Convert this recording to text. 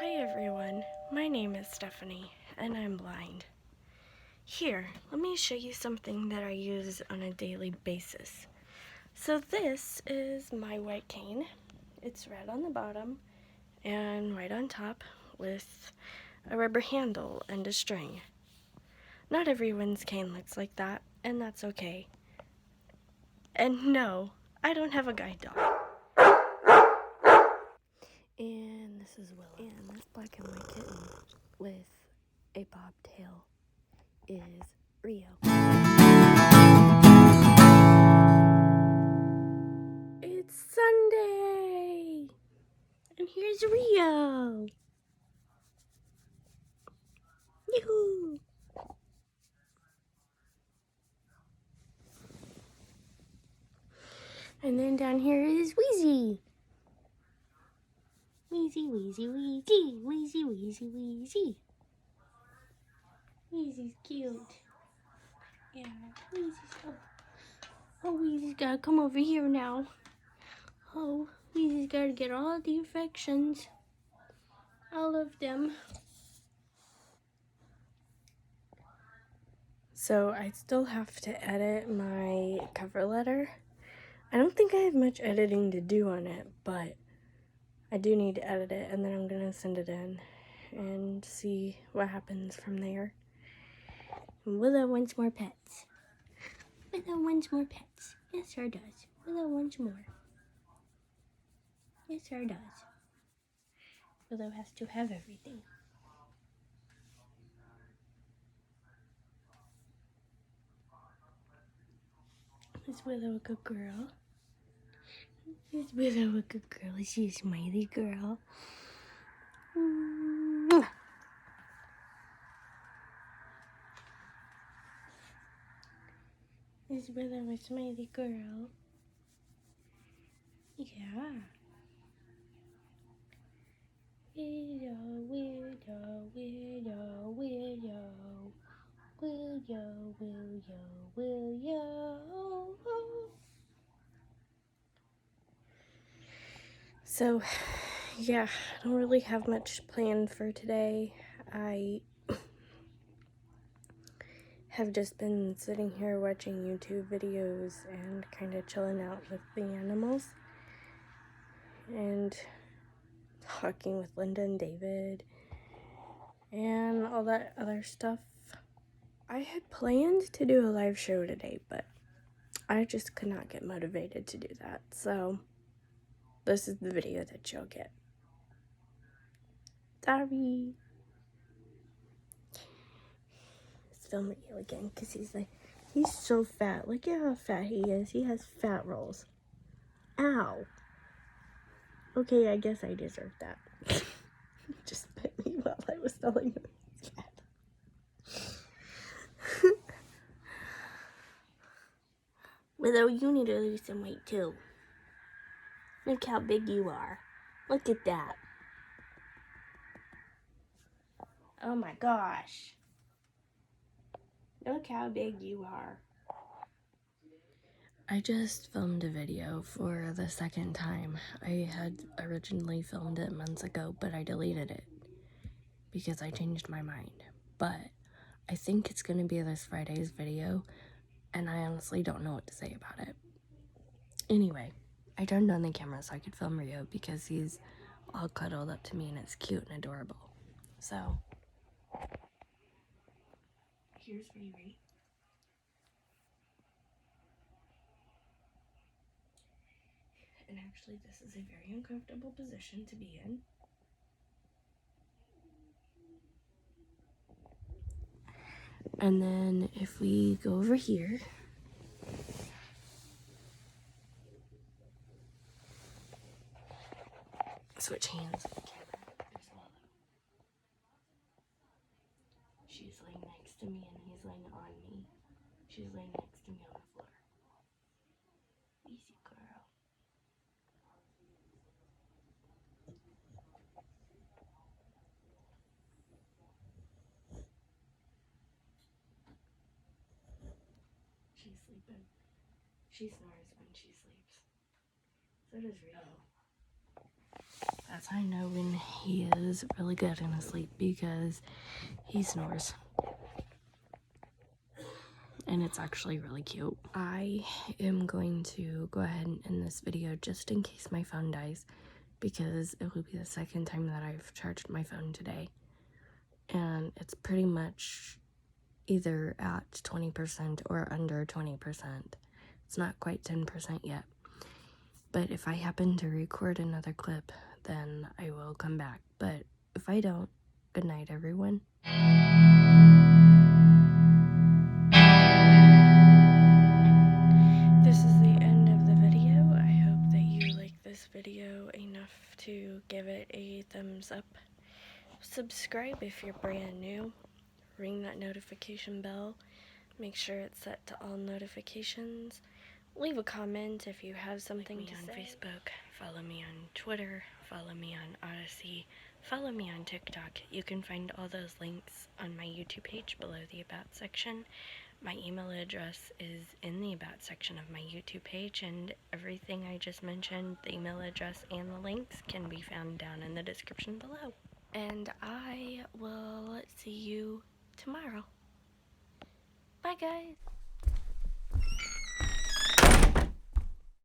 Hi everyone, my name is Stephanie and I'm blind. Here, let me show you something that I use on a daily basis. So this is my white cane. It's red on the bottom and white on top with a rubber handle and a string. Not everyone's cane looks like that, and that's okay. And no, I don't have a guide dog. And this is Willow. And this black and white kitten with a bobtail is Rio. It's Sunday! And here's Rio! Yoo-hoo! And then down here is Wheezy. Wheezy, Wheezy, Wheezy, Wheezy, Wheezy, Wheezy. Wheezy's cute. Yeah, Wheezy's so... Oh, Wheezy's gotta come over here now. Oh, Wheezy's gotta get all the affections. All of them. So I still have to edit my cover letter. I don't think I have much editing to do on it, but I do need to edit it, and then I'm gonna send it in and see what happens from there. Willow wants more pets. Willow wants more pets. Yes, her does. Willow wants more. Yes, her does. Willow has to have everything. Is Willow a good girl? Is Willow a good girl? Is she a smiley girl? Mwah. Is Willow a smiley girl? Yeah. Willow, Willow, Willow, Willow. Willow, Willow, Willow. So, yeah, I don't really have much planned for today. I have just been sitting here watching YouTube videos and kind of chilling out with the animals and talking with Linda and David and all that other stuff. I had planned to do a live show today, but I just could not get motivated to do that, so this is the video that you'll get. Sorry. Let's film Rio again, because he's so fat. Look at how fat he is. He has fat rolls. Ow. Okay, I guess I deserve that. Just bit me while I was telling him he's fat. Willow, you need to lose some weight too. Look how big you are. Look at that. Oh my gosh. Look how big you are. I just filmed a video for the second time. I had originally filmed it months ago, but I deleted it because I changed my mind. But I think it's going to be this Friday's video, and I honestly don't know what to say about it. Anyway, I turned on the camera so I could film Rio because he's all cuddled up to me and it's cute and adorable. So, here's Riri. And actually, this is a very uncomfortable position to be in. And then if we go over here, switch hands with the camera. There's Willow. She's laying next to me and he's laying on me. She's laying next to me on the floor. Easy girl. She's sleeping. She snores when she sleeps. So does Rio. That's how I know when he is really good in his sleep, because he snores. And it's actually really cute. I am going to go ahead and end this video just in case my phone dies, because it will be the second time that I've charged my phone today. And it's pretty much either at 20% or under 20%. It's not quite 10% yet. But if I happen to record another clip, then I will come back. But if I don't, good night, everyone. This is the end of the video. I hope that you like this video enough to give it a thumbs up. Subscribe if you're brand new. Ring that notification bell. Make sure it's set to all notifications. Leave a comment if you have something to say. Follow me on Facebook, follow me on Twitter, follow me on Odyssey, follow me on TikTok. You can find all those links on my YouTube page below the About section. My email address is in the About section of my YouTube page, and everything I just mentioned, the email address and the links, can be found down in the description below. And I will see you tomorrow. Bye, guys.